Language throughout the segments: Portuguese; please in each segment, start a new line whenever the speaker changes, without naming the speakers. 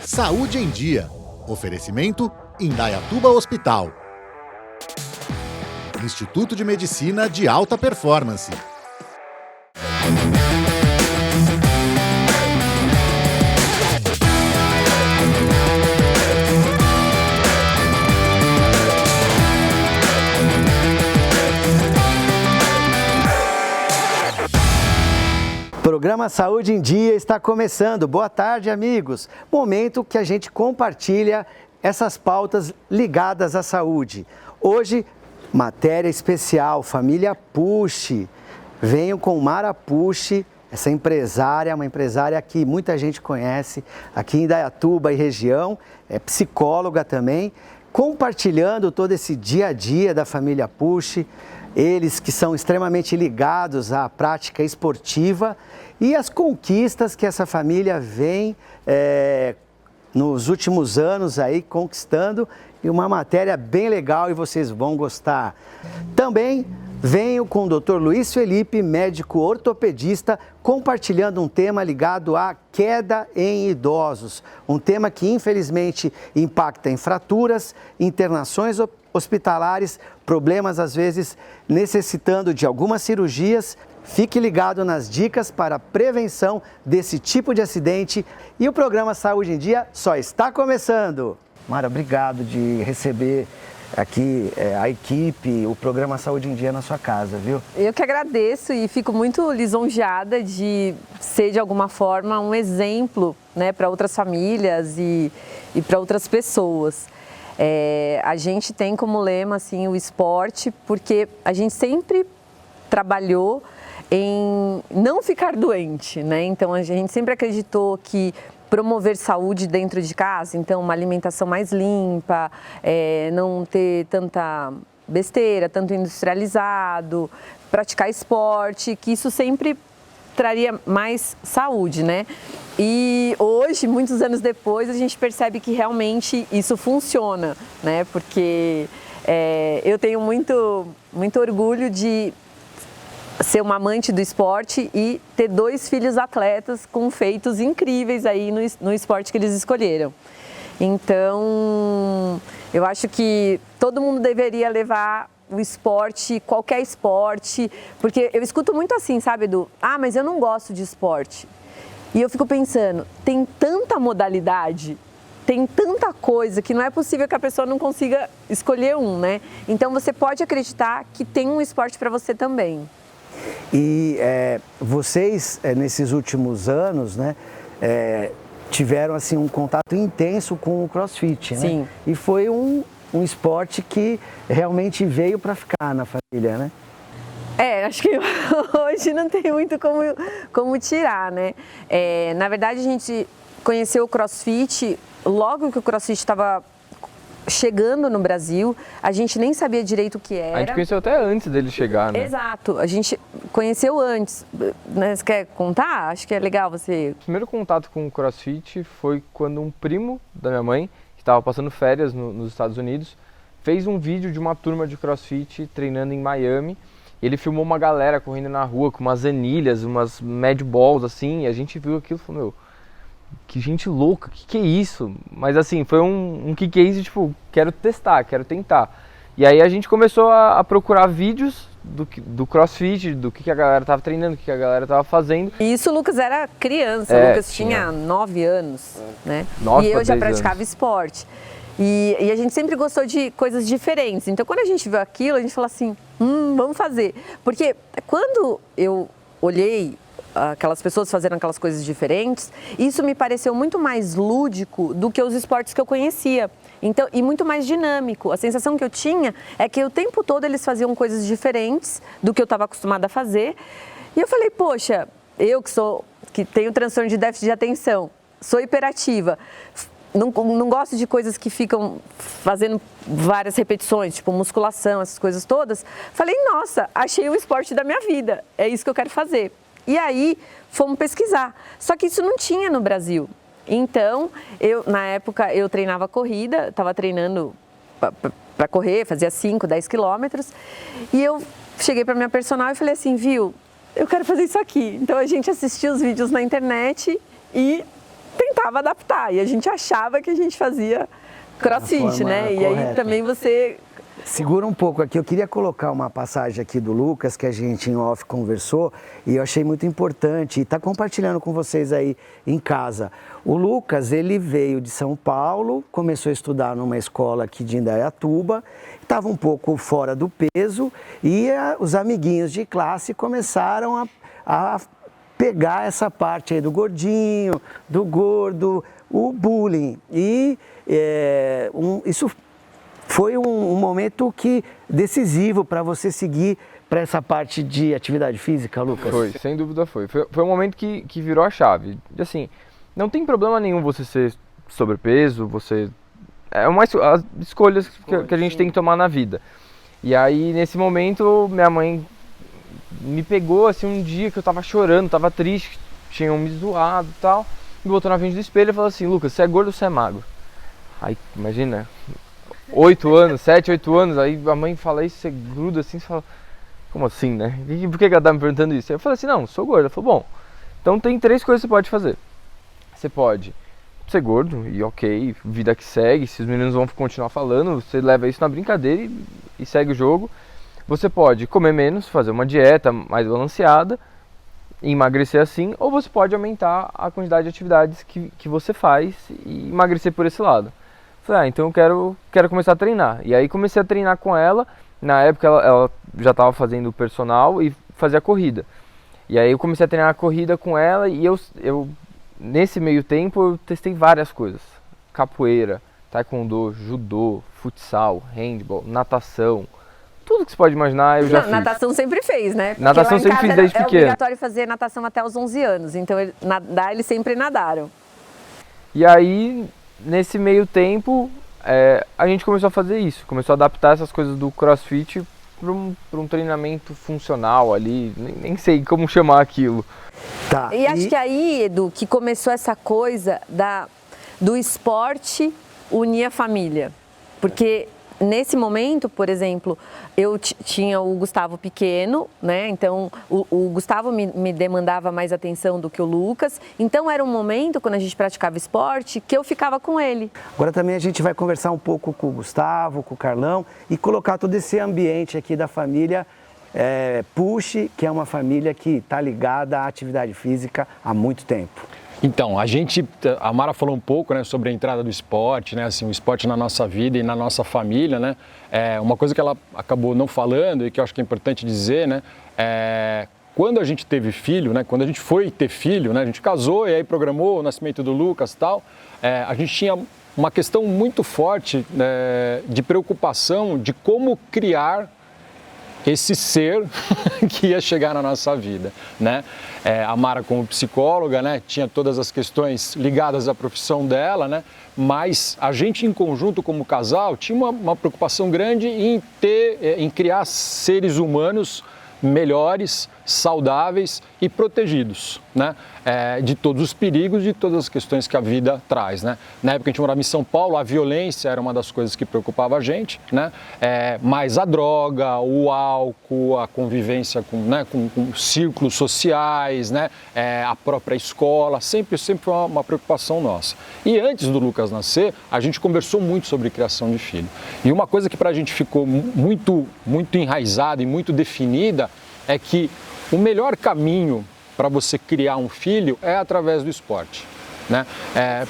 Saúde em Dia. Oferecimento Indaiatuba Hospital. Instituto de Medicina de Alta Performance.
O programa Saúde em Dia está começando. Boa tarde, amigos. Momento que a gente compartilha essas pautas ligadas à saúde. Hoje, matéria especial, família Pucci. Venho com Mara Pucci, essa empresária, uma empresária que muita gente conhece aqui em Indaiatuba e região, é psicóloga também, compartilhando todo esse dia a dia da família Pucci. Eles que são extremamente ligados à prática esportiva e as conquistas que essa família vem nos últimos anos aí conquistando, e uma matéria bem legal e vocês vão gostar. Também venho com o Dr. Luiz Felipe, médico ortopedista, compartilhando um tema ligado à queda em idosos. Um tema que infelizmente impacta em fraturas, internações hospitalares, problemas às vezes necessitando de algumas cirurgias. Fique ligado nas dicas para a prevenção desse tipo de acidente e o programa Saúde em Dia só está começando. Mara, obrigado de receber aqui a equipe, o programa Saúde em Dia na sua casa, viu?
Eu que agradeço e fico muito lisonjeada de ser de alguma forma um exemplo, né, para outras famílias e para outras pessoas. A gente tem como lema assim, o esporte, porque a gente sempre trabalhou em não ficar doente, né? Então a gente sempre acreditou que promover saúde dentro de casa, então uma alimentação mais limpa, não ter tanta besteira, tanto industrializado, praticar esporte, que isso sempre traria mais saúde, né? E hoje, muitos anos depois, a gente percebe que realmente isso funciona, né? Porque eu tenho muito orgulho de ser uma amante do esporte e ter 2 filhos atletas com feitos incríveis aí no esporte que eles escolheram. Então, eu acho que todo mundo deveria levar o esporte, qualquer esporte, porque eu escuto muito assim, sabe, Edu? Ah, mas eu não gosto de esporte. E eu fico pensando, tem tanta modalidade, tem tanta coisa que não é possível que a pessoa não consiga escolher um, né? Então você pode acreditar que tem um esporte para você também.
E vocês, nesses últimos anos, né, tiveram assim, um contato intenso com o CrossFit, né? Sim. E foi um esporte que realmente veio para ficar na família, né?
Acho que hoje não tem muito como tirar, né? Na verdade, a gente conheceu o CrossFit logo que o CrossFit estava chegando no Brasil, a gente nem sabia direito o que era.
A gente conheceu até antes dele chegar, né?
Exato, a gente conheceu antes, né? Você quer contar? Acho que é legal você...
O primeiro contato com o CrossFit foi quando um primo da minha mãe, que estava passando férias nos Estados Unidos, fez um vídeo de uma turma de CrossFit treinando em Miami. Ele filmou uma galera correndo na rua com umas anilhas, umas mad balls assim, e a gente viu aquilo e falou, meu, que gente louca, que é isso? Mas assim, foi um que é isso, tipo, quero testar, quero tentar. E aí a gente começou a procurar vídeos do CrossFit, do que a galera tava treinando, o que a galera tava fazendo.
E isso o Lucas era criança, o Lucas tinha 9 anos, né?
9
e eu já
10
praticava
anos.
Esporte. E a gente sempre gostou de coisas diferentes. Então quando a gente viu aquilo, a gente falou assim, vamos fazer. Porque quando eu olhei aquelas pessoas fazendo aquelas coisas diferentes, isso me pareceu muito mais lúdico do que os esportes que eu conhecia. Então, e muito mais dinâmico. A sensação que eu tinha é que o tempo todo eles faziam coisas diferentes do que eu estava acostumada a fazer. E eu falei, poxa, eu que tenho transtorno de déficit de atenção, sou hiperativa, não gosto de coisas que ficam fazendo várias repetições, tipo musculação, essas coisas todas. Falei, nossa, achei o esporte da minha vida, é isso que eu quero fazer. E aí, fomos pesquisar. Só que isso não tinha no Brasil. Então, na época, eu treinava corrida, estava treinando para correr, fazia 5, 10 quilômetros. E eu cheguei para minha personal e falei assim, viu, eu quero fazer isso aqui. Então, a gente assistia os vídeos na internet e tentava adaptar. E a gente achava que a gente fazia crossfit, né? E aí também você...
Segura um pouco aqui, eu queria colocar uma passagem aqui do Lucas, que a gente em off conversou, e eu achei muito importante, e está compartilhando com vocês aí em casa. O Lucas, ele veio de São Paulo, começou a estudar numa escola aqui de Indaiatuba, estava um pouco fora do peso, e os amiguinhos de classe começaram a pegar essa parte aí do gordinho, do gordo, o bullying, e isso foi um momento decisivo para você seguir para essa parte de atividade física, Lucas?
Foi, sem dúvida foi. Foi um momento que virou a chave. Assim, não tem problema nenhum você ser sobrepeso, as escolhas que a gente tem que tomar na vida. E aí, nesse momento, minha mãe me pegou, assim, um dia que eu tava chorando, tava triste, tinham me zoado e tal, me botou na frente do espelho e falou assim: Lucas, você é gordo ou você é magro? Aí, imagina... 7, 8 anos, aí a mãe fala isso, você gruda assim, você fala, como assim, né? Por que ela tá me perguntando isso? Eu falei assim, não, sou gordo. Ela falou, bom, então tem 3 coisas que você pode fazer. Você pode ser gordo e ok, vida que segue, se os meninos vão continuar falando, você leva isso na brincadeira e segue o jogo. Você pode comer menos, fazer uma dieta mais balanceada, emagrecer assim, ou você pode aumentar a quantidade de atividades que você faz e emagrecer por esse lado. Falei, então eu quero começar a treinar. E aí comecei a treinar com ela. Na época ela já estava fazendo personal e fazia corrida. E aí eu comecei a treinar a corrida com ela e eu nesse meio tempo eu testei várias coisas. Capoeira, taekwondo, judô, futsal, handball, natação. Tudo que você pode imaginar eu já fiz.
Natação sempre fez, né? Porque
natação sempre fiz desde pequeno.
É obrigatório fazer natação até os 11 anos. Então eles sempre nadaram.
E aí... Nesse meio tempo, a gente começou a fazer isso, começou a adaptar essas coisas do CrossFit para um treinamento funcional ali, nem sei como chamar aquilo.
Tá.
E acho que aí, Edu, que começou essa coisa do esporte unir a família. Porque nesse momento, por exemplo, eu tinha o Gustavo pequeno, né? Então o Gustavo me demandava mais atenção do que o Lucas. Então era um momento, quando a gente praticava esporte, que eu ficava com ele.
Agora também a gente vai conversar um pouco com o Gustavo, com o Carlão e colocar todo esse ambiente aqui da família Push, que é uma família que está ligada à atividade física há muito tempo.
Então, a Mara falou um pouco, né, sobre a entrada do esporte, né, assim, o esporte na nossa vida e na nossa família, né, uma coisa que ela acabou não falando e que eu acho que é importante dizer, né, quando a gente teve filho, né, quando a gente foi ter filho, né, a gente casou e aí programou o nascimento do Lucas e tal, a gente tinha uma questão muito forte de preocupação de como criar esse ser que ia chegar na nossa vida, né? A Mara, como psicóloga, né, tinha todas as questões ligadas à profissão dela, né? Mas a gente em conjunto como casal tinha uma preocupação grande em criar seres humanos melhores, saudáveis e protegidos, né? De todos os perigos, de todas as questões que a vida traz, né? Na época a gente morava em São Paulo, a violência era uma das coisas que preocupava a gente, né? Mas a droga, o álcool, a convivência com círculos sociais, né? A própria escola, sempre foi uma preocupação nossa. E antes do Lucas nascer, a gente conversou muito sobre criação de filho. E uma coisa que para a gente ficou muito enraizada e muito definida é que o melhor caminho para você criar um filho é através do esporte, né?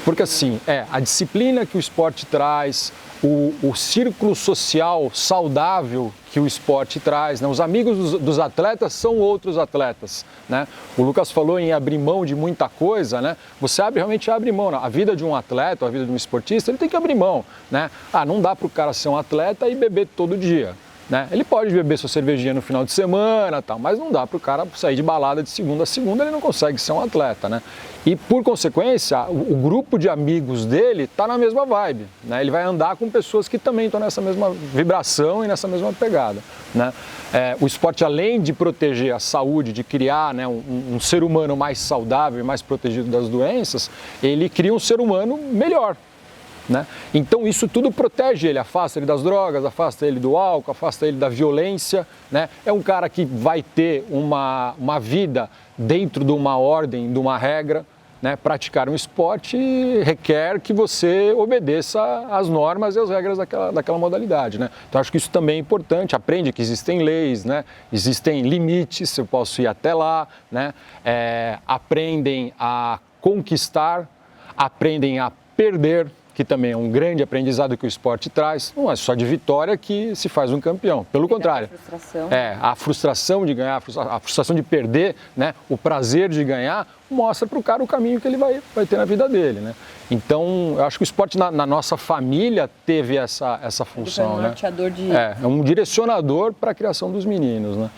Porque assim, a disciplina que o esporte traz, o círculo social saudável que o esporte traz, né? Os amigos dos atletas são outros atletas, né? O Lucas falou em abrir mão de muita coisa, né? Você realmente abre mão, né? A vida de um atleta, a vida de um esportista, ele tem que abrir mão, né? Não dá para o cara ser um atleta e beber todo dia, né? Ele pode beber sua cervejinha no final de semana, tal, mas não dá para o cara sair de balada de segunda a segunda, ele não consegue ser um atleta, né? E por consequência, o grupo de amigos dele está na mesma vibe, né? Ele vai andar com pessoas que também estão nessa mesma vibração e nessa mesma pegada, né? O esporte, além de proteger a saúde, de criar, né, um ser humano mais saudável e mais protegido das doenças, ele cria um ser humano melhor, né? Então isso tudo protege ele, afasta ele das drogas, afasta ele do álcool, afasta ele da violência, né? É um cara que vai ter uma vida dentro de uma ordem, de uma regra, né, praticar um esporte requer que você obedeça às normas e às regras daquela modalidade, né? Então acho que isso também é importante, aprende que existem leis, né? Existem limites, eu posso ir até lá, né? Aprendem a conquistar, aprendem a perder, que também é um grande aprendizado que o esporte traz. Não é só de vitória que se faz um campeão, pelo contrário. A frustração de ganhar, a frustração de perder, né? O prazer de ganhar, mostra para o cara o caminho que ele vai ter na vida dele, né? Então, eu acho que o esporte na nossa família teve essa função, né? É um direcionador para a criação dos meninos, né?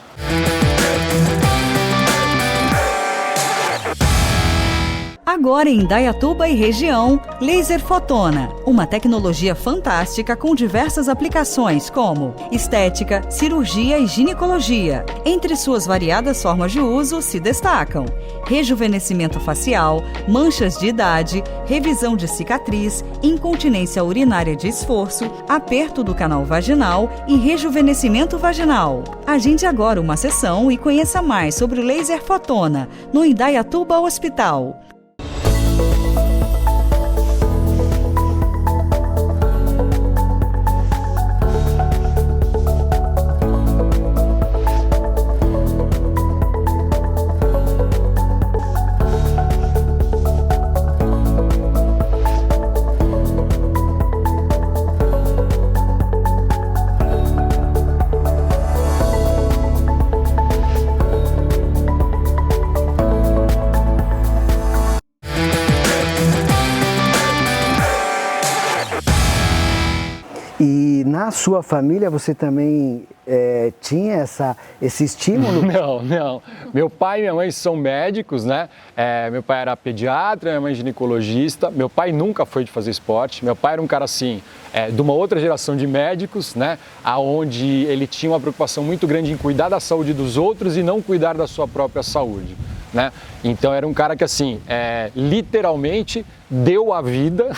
Agora em Indaiatuba e região, Laser Fotona, uma tecnologia fantástica com diversas aplicações como estética, cirurgia e ginecologia. Entre suas variadas formas de uso se destacam rejuvenescimento facial, manchas de idade, revisão de cicatriz, incontinência urinária de esforço, aperto do canal vaginal e rejuvenescimento vaginal. Agende agora uma sessão e conheça mais sobre o Laser Fotona no Indaiatuba Hospital.
E na sua família você também tinha esse estímulo?
Não. Meu pai e minha mãe são médicos, né? Meu pai era pediatra, minha mãe ginecologista. Meu pai nunca foi de fazer esporte. Meu pai era um cara assim, de uma outra geração de médicos, né? Onde ele tinha uma preocupação muito grande em cuidar da saúde dos outros e não cuidar da sua própria saúde, né? Então era um cara que assim, literalmente deu a vida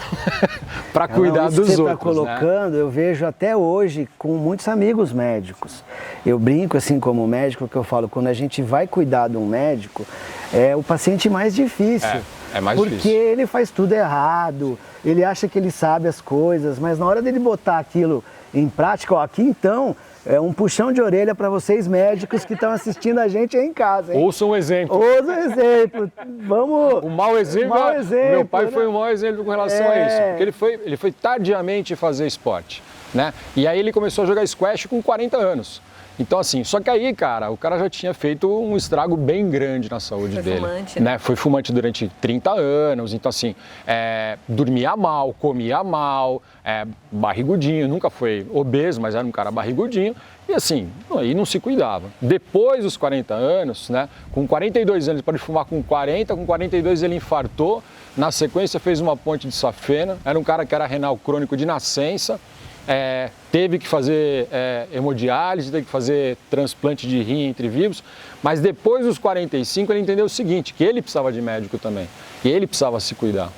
para cuidar dos outros.
Isso que você está colocando, né? Eu vejo até hoje com muitos amigos médicos. Eu brinco assim como médico que eu falo, quando a gente vai cuidar de um médico, é o paciente mais difícil.
É mais
porque
difícil.
Porque ele faz tudo errado, ele acha que ele sabe as coisas, mas na hora dele botar aquilo em prática, ó, aqui então, é um puxão de orelha para vocês médicos que estão assistindo a gente aí em casa, hein?
Ouçam um exemplo.
Ouçam um exemplo. Vamos...
O mau exemplo, meu pai foi um mau exemplo com relação a isso, porque ele foi tardiamente fazer esporte, né? E aí ele começou a jogar squash com 40 anos. Então assim, só que aí, cara, o cara já tinha feito um estrago bem grande na saúde dele.
Fumante,
né? Foi fumante durante 30 anos, então assim, dormia mal, comia mal, barrigudinho, nunca foi obeso, mas era um cara barrigudinho. E assim, aí não se cuidava. Depois dos 40 anos, né, com 42 anos, ele pode fumar com 40, com 42 ele infartou, na sequência fez uma ponte de safena, era um cara que era renal crônico de nascença, teve que fazer hemodiálise, teve que fazer transplante de rim entre vivos, mas depois dos 45 ele entendeu o seguinte, que ele precisava de médico também, e ele precisava se cuidar,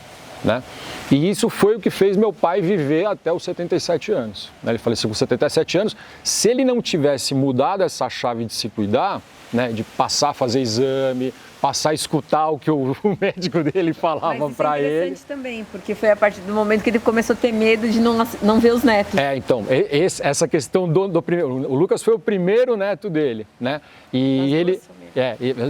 né? E isso foi o que fez meu pai viver até os 77 anos. Ele faleceu com 77 anos. Se ele não tivesse mudado essa chave de se cuidar, né, de passar a fazer exame, passar a escutar o que o médico dele falava para ele.
Mas isso é interessante também, porque foi a partir do momento que ele começou a ter medo de não ver os netos.
Então, essa questão do primeiro... O Lucas foi o primeiro neto dele, né? E ele...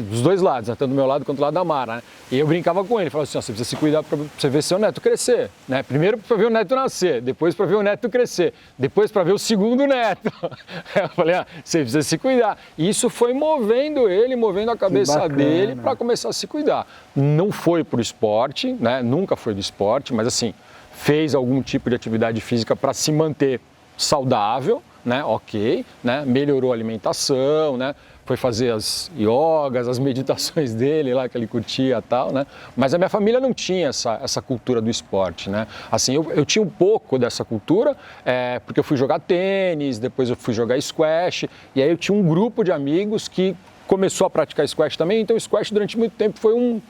dos dois lados, né? Tanto do meu lado quanto do lado da Mara, né? E eu brincava com ele, falava assim, você precisa se cuidar para você ver seu neto crescer, né? Primeiro para ver o neto nascer, depois para ver o neto crescer, depois para ver o segundo neto. Eu falei, você precisa se cuidar. E isso foi movendo ele, movendo a cabeça dele para começar a se cuidar. Não foi pro esporte, né? Nunca foi do esporte, mas assim, fez algum tipo de atividade física para se manter saudável, né? Ok, né? Melhorou a alimentação, né? Foi fazer as yogas, as meditações dele lá que ele curtia e tal, né? Mas a minha família não tinha essa cultura do esporte, né? Assim, eu tinha um pouco dessa cultura, porque eu fui jogar tênis, depois eu fui jogar squash, e aí eu tinha um grupo de amigos que começou a praticar squash também, então o squash durante muito tempo foi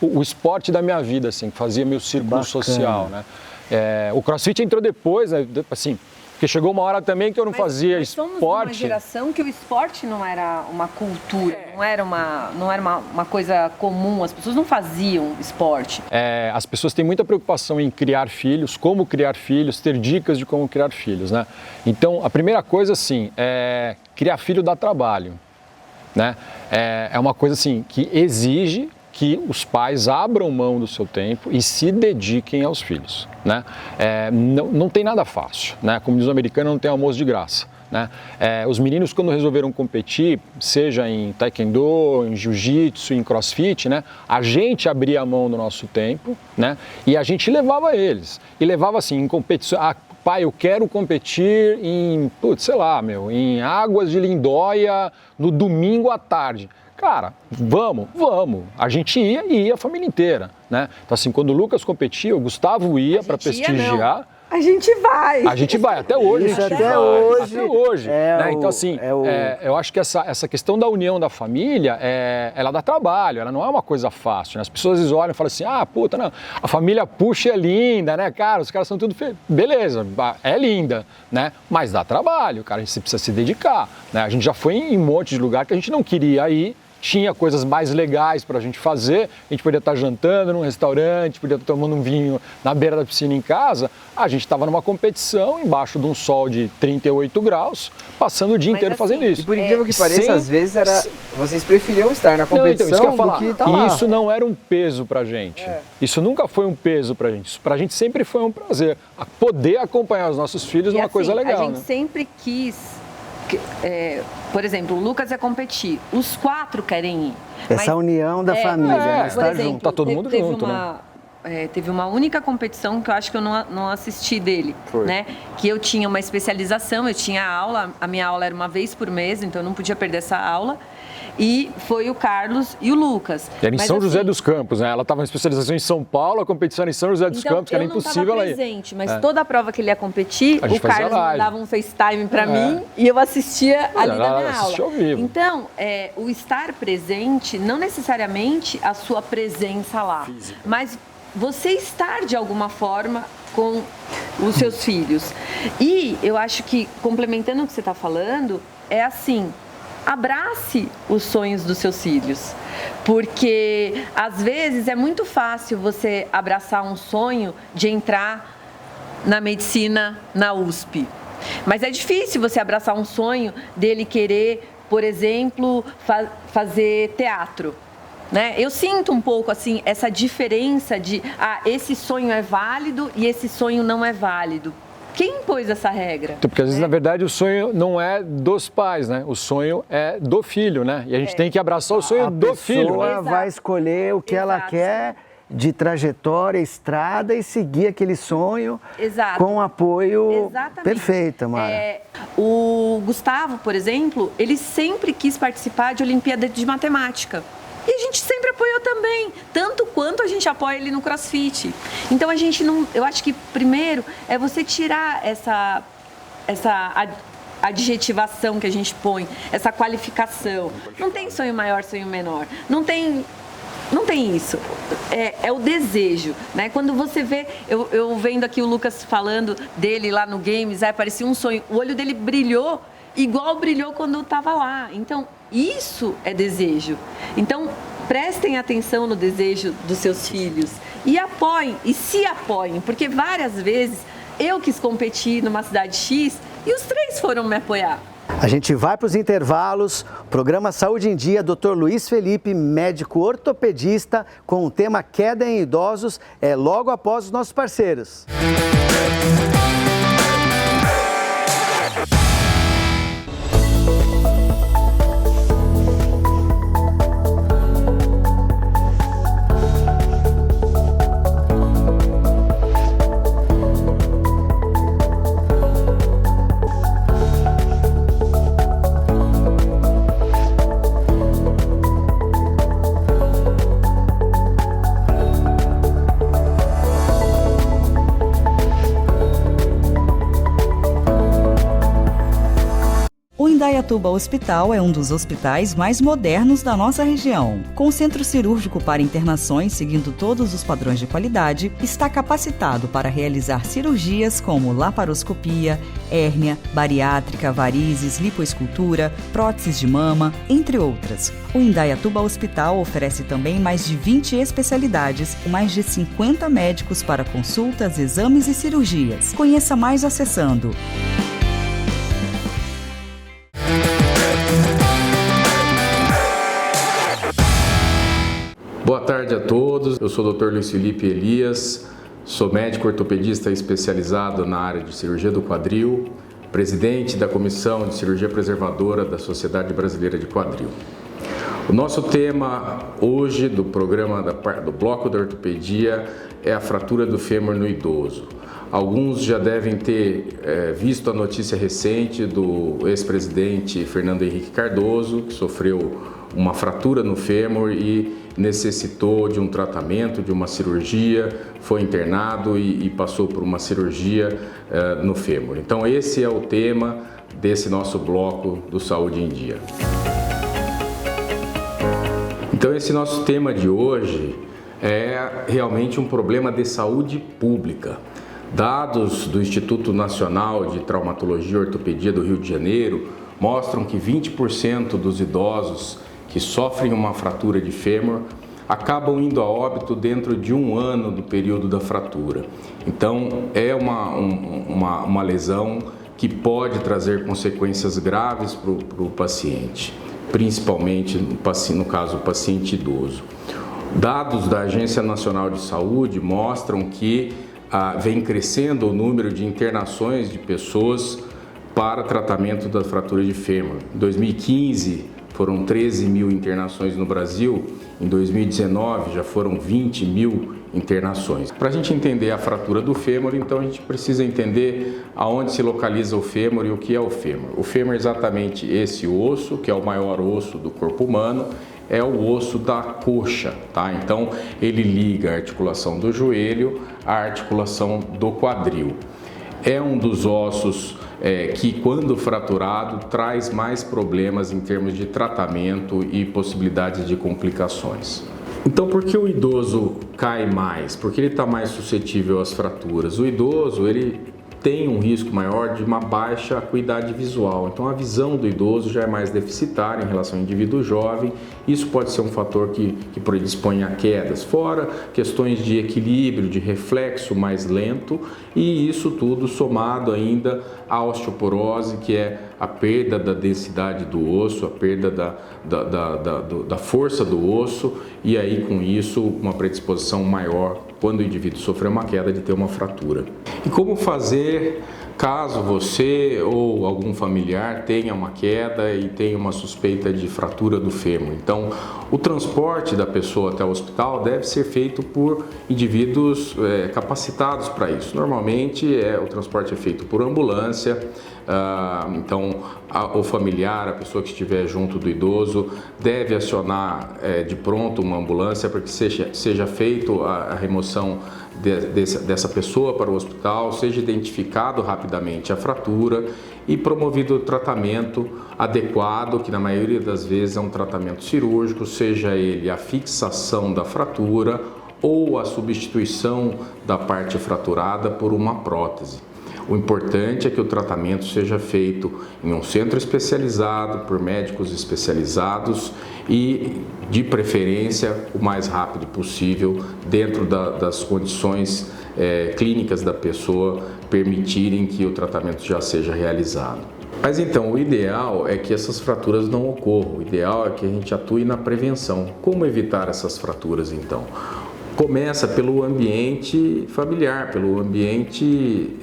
o esporte da minha vida, assim, que fazia meu círculo social, né? O CrossFit entrou depois, né? Assim, Porque chegou uma hora também que eu não fazia
Mas somos uma
esporte.
geração que o esporte não era uma cultura, não era uma coisa comum, as pessoas não faziam esporte.
As pessoas têm muita preocupação em criar filhos, como criar filhos, ter dicas de como criar filhos, né? Então, a primeira coisa, assim, criar filho dá trabalho, né? É uma coisa, assim, que exige que os pais abram mão do seu tempo e se dediquem aos filhos, né? Não tem nada fácil, né? Como diz o americano, não tem almoço de graça, né? Os meninos, quando resolveram competir, seja em taekwondo, em jiu-jitsu, em crossfit, né? A gente abria a mão do nosso tempo, né? E a gente levava eles. E levava assim, em competição. Pai, eu quero competir em, em Águas de Lindóia no domingo à tarde. Cara, vamos. A gente ia a família inteira, né? Então assim, quando o Lucas competia, o Gustavo ia para prestigiar.
A gente vai.
A gente vai, até hoje.
Isso,
a gente
até
vai,
hoje.
até hoje. Né? Então assim,
é o...
eu acho que essa questão da união da família, ela dá trabalho, ela não é uma coisa fácil, né? As pessoas às vezes olham e falam assim, não, a família Puxa é linda, né, cara? Os caras são tudo feios. Beleza, é linda, né? Mas dá trabalho, cara, a gente precisa se dedicar, né? A gente já foi em um monte de lugar que a gente não queria ir, tinha coisas mais legais para a gente fazer, a gente podia estar jantando num restaurante, podia estar tomando um vinho na beira da piscina em casa, a gente estava numa competição embaixo de um sol de 38 graus, passando o dia inteiro fazendo isso.
E por incrível que pareça, às vezes vocês preferiam estar na competição
isso que eu ia falar.
do que estar lá.
Isso não era um peso pra gente. Isso nunca foi um peso pra gente. Isso pra gente sempre foi um prazer. Poder acompanhar os nossos filhos é uma coisa legal,
a gente sempre quis... por exemplo, o Lucas ia competir, os 4 querem ir.
Essa união da família, né?
Por exemplo,
tá todo mundo junto,
teve uma única competição que eu acho que eu não assisti dele, né? Que eu tinha uma especialização, eu tinha aula, a minha aula era uma vez por mês, então eu não podia perder essa aula. E foi o Carlos e o Lucas.
Era em São José dos Campos, né? Ela estava em especialização em São Paulo, a competição era em São José dos Campos, que era impossível ela ir.
Eu não estava presente, mas toda a prova que ele ia competir, o Carlos mandava um FaceTime para mim e eu assistia ali da minha aula.
Ao vivo.
Então, o estar presente, não necessariamente a sua presença lá, mas você estar de alguma forma com os seus filhos. E eu acho que, complementando o que você está falando, é assim... Abrace os sonhos dos seus filhos, porque às vezes é muito fácil você abraçar um sonho de entrar na medicina na USP, mas é difícil você abraçar um sonho dele querer, por exemplo, fazer teatro. Né? Eu sinto um pouco assim essa diferença de esse sonho é válido e esse sonho não é válido. Quem impôs essa regra?
Porque às vezes, na verdade, o sonho não é dos pais, né? O sonho é do filho, né? E a gente tem que abraçar o sonho do filho.
A pessoa vai escolher o que ela quer de trajetória, estrada e seguir aquele sonho com apoio perfeito, Mara.
O Gustavo, por exemplo, ele sempre quis participar de Olimpíada de Matemática. E a gente sempre apoiou também, tanto quanto a gente apoia ele no CrossFit. Então a gente não... Eu acho que primeiro é você tirar essa adjetivação que a gente põe, essa qualificação. Não tem sonho maior, sonho menor. Não tem isso. É o desejo, né? Quando você vê... Eu vendo aqui o Lucas falando dele lá no Games, parecia um sonho. O olho dele brilhou igual brilhou quando estava lá. Então, isso é desejo. Então, prestem atenção no desejo dos seus filhos e apoiem, e se apoiem, porque várias vezes eu quis competir numa cidade X e os 3 foram me apoiar.
A gente vai para os intervalos. Programa Saúde em Dia, Dr. Luiz Felipe, médico ortopedista, com o tema queda em idosos, logo após os nossos parceiros.
Indaiatuba Hospital é um dos hospitais mais modernos da nossa região. Com centro cirúrgico para internações seguindo todos os padrões de qualidade, está capacitado para realizar cirurgias como laparoscopia, hérnia, bariátrica, varizes, lipoescultura, próteses de mama, entre outras. O Indaiatuba Hospital oferece também mais de 20 especialidades, com mais de 50 médicos para consultas, exames e cirurgias. Conheça mais acessando
Boa tarde a todos, eu sou o Dr. Luiz Felipe Elias, sou médico ortopedista especializado na área de cirurgia do quadril, presidente da Comissão de Cirurgia Preservadora da Sociedade Brasileira de Quadril. O nosso tema hoje do programa do Bloco da Ortopedia é a fratura do fêmur no idoso. Alguns já devem ter visto a notícia recente do ex-presidente Fernando Henrique Cardoso, que sofreu uma fratura no fêmur e necessitou de um tratamento, de uma cirurgia, foi internado e passou por uma cirurgia no fêmur. Então esse é o tema desse nosso bloco do Saúde em Dia. Então esse nosso tema de hoje é realmente um problema de saúde pública. Dados do Instituto Nacional de Traumatologia e Ortopedia do Rio de Janeiro mostram que 20% dos idosos que sofrem uma fratura de fêmur acabam indo a óbito dentro de um ano do período da fratura. Então é uma lesão que pode trazer consequências graves para o paciente, principalmente no caso do paciente idoso. Dados da Agência Nacional de Saúde mostram que vem crescendo o número de internações de pessoas para tratamento da fratura de fêmur. Em 2015, foram 13 mil internações no Brasil, em 2019 já foram 20 mil internações. Para a gente entender a fratura do fêmur, então a gente precisa entender aonde se localiza o fêmur e o que é o fêmur. O fêmur é exatamente esse osso, que é o maior osso do corpo humano, é o osso da coxa, tá? Então ele liga a articulação do joelho à articulação do quadril. É um dos ossos que, quando fraturado, traz mais problemas em termos de tratamento e possibilidades de complicações. Então, por que o idoso cai mais? Por que ele está mais suscetível às fraturas? O idoso, ele tem um risco maior de uma baixa acuidade visual. Então, a visão do idoso já é mais deficitária em relação ao indivíduo jovem. Isso pode ser um fator que predispõe a quedas. Fora questões de equilíbrio, de reflexo mais lento, e isso tudo somado ainda à osteoporose, que é a perda da densidade do osso, a perda da força do osso, e aí com isso uma predisposição maior quando o indivíduo sofrer uma queda de ter uma fratura. E como fazer caso você ou algum familiar tenha uma queda e tenha uma suspeita de fratura do fêmur? Então, o transporte da pessoa até o hospital deve ser feito por indivíduos capacitados para isso. Normalmente, o transporte é feito por ambulância. Então, o familiar, a pessoa que estiver junto do idoso, deve acionar de pronto uma ambulância para que seja feito a remoção dessa pessoa para o hospital, seja identificado rapidamente a fratura e promovido o tratamento adequado, que na maioria das vezes é um tratamento cirúrgico, seja ele a fixação da fratura ou a substituição da parte fraturada por uma prótese. O importante é que o tratamento seja feito em um centro especializado, por médicos especializados e, de preferência, o mais rápido possível, dentro das condições clínicas da pessoa permitirem que o tratamento já seja realizado. Mas então, o ideal é que essas fraturas não ocorram, o ideal é que a gente atue na prevenção. Como evitar essas fraturas então? Começa pelo ambiente familiar, pelo ambiente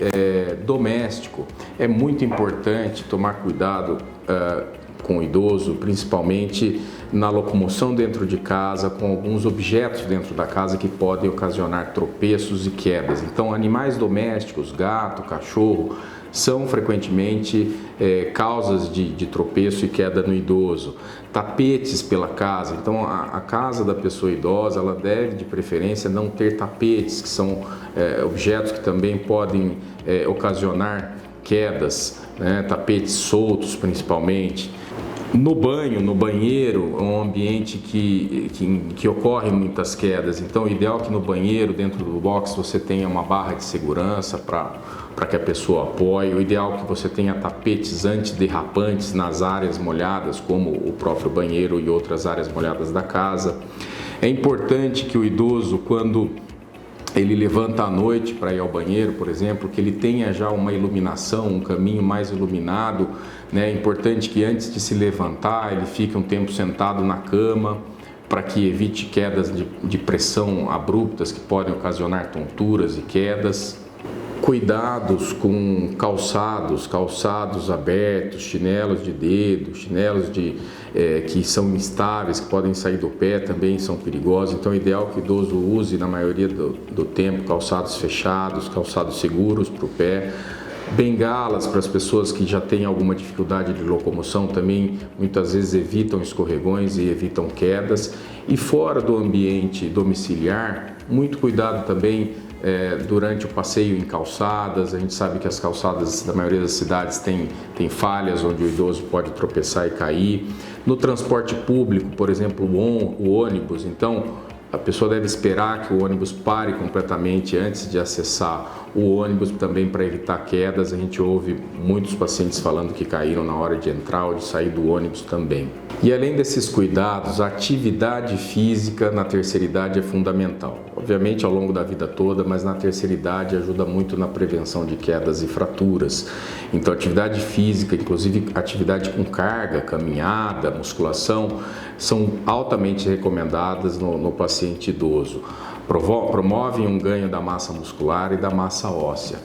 doméstico. É muito importante tomar cuidado com o idoso, principalmente na locomoção dentro de casa, com alguns objetos dentro da casa que podem ocasionar tropeços e quedas. Então, animais domésticos, gato, cachorro, são frequentemente causas de tropeço e queda no idoso. Tapetes pela casa, então a casa da pessoa idosa, ela deve de preferência não ter tapetes, que são objetos que também podem ocasionar quedas. né, tapetes soltos principalmente. No banheiro, é um ambiente que ocorre muitas quedas, então o ideal é que no banheiro, dentro do box, você tenha uma barra de segurança para que a pessoa apoie. O ideal é que você tenha tapetes antiderrapantes nas áreas molhadas, como o próprio banheiro e outras áreas molhadas da casa. É importante que o idoso, quando ele levanta à noite para ir ao banheiro, por exemplo, que ele tenha já uma iluminação, um caminho mais iluminado, né? É importante que antes de se levantar, ele fique um tempo sentado na cama, para que evite quedas de pressão abruptas que podem ocasionar tonturas e quedas. Cuidados com calçados abertos, chinelos de dedo, chinelos que são instáveis, que podem sair do pé, também são perigosos. Então é ideal que o idoso use, na maioria do tempo, calçados fechados, calçados seguros para o pé. Bengalas para as pessoas que já têm alguma dificuldade de locomoção também muitas vezes evitam escorregões e evitam quedas. E fora do ambiente domiciliar, muito cuidado também durante o passeio em calçadas. A gente sabe que as calçadas da maioria das cidades tem falhas onde o idoso pode tropeçar e cair. No transporte público, por exemplo, o ônibus, então a pessoa deve esperar que o ônibus pare completamente antes de acessar o ônibus, também para evitar quedas. A gente ouve muitos pacientes falando que caíram na hora de entrar ou de sair do ônibus também. E além desses cuidados, a atividade física na terceira idade é fundamental. Obviamente ao longo da vida toda, mas na terceira idade ajuda muito na prevenção de quedas e fraturas. Então atividade física, inclusive atividade com carga, caminhada, musculação, são altamente recomendadas no paciente idoso. Promovem um ganho da massa muscular e da massa óssea.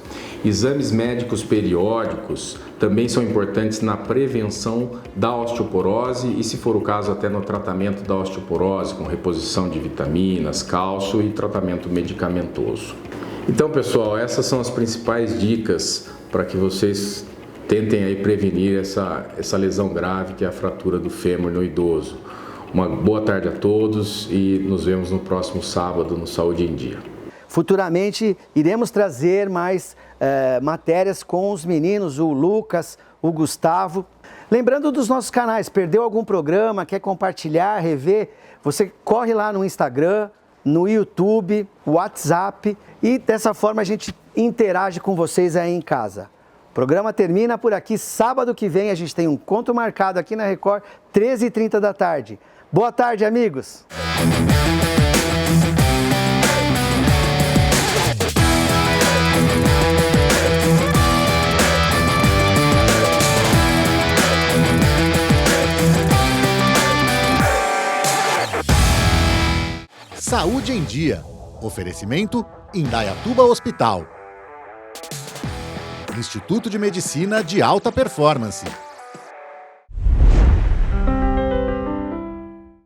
Exames médicos periódicos também são importantes na prevenção da osteoporose e, se for o caso, até no tratamento da osteoporose, com reposição de vitaminas, cálcio e tratamento medicamentoso. Então, pessoal, essas são as principais dicas para que vocês tentem aí prevenir essa lesão grave que é a fratura do fêmur no idoso. Uma boa tarde a todos e nos vemos no próximo sábado no Saúde em Dia.
Futuramente iremos trazer mais matérias com os meninos, o Lucas, o Gustavo. Lembrando dos nossos canais, perdeu algum programa, quer compartilhar, rever, você corre lá no Instagram, no YouTube, WhatsApp e dessa forma a gente interage com vocês aí em casa. O programa termina por aqui, sábado que vem a gente tem um encontro marcado aqui na Record, 13h30 da tarde. Boa tarde, amigos!
Saúde em Dia. Oferecimento Indaiatuba Hospital. Instituto de Medicina de Alta Performance.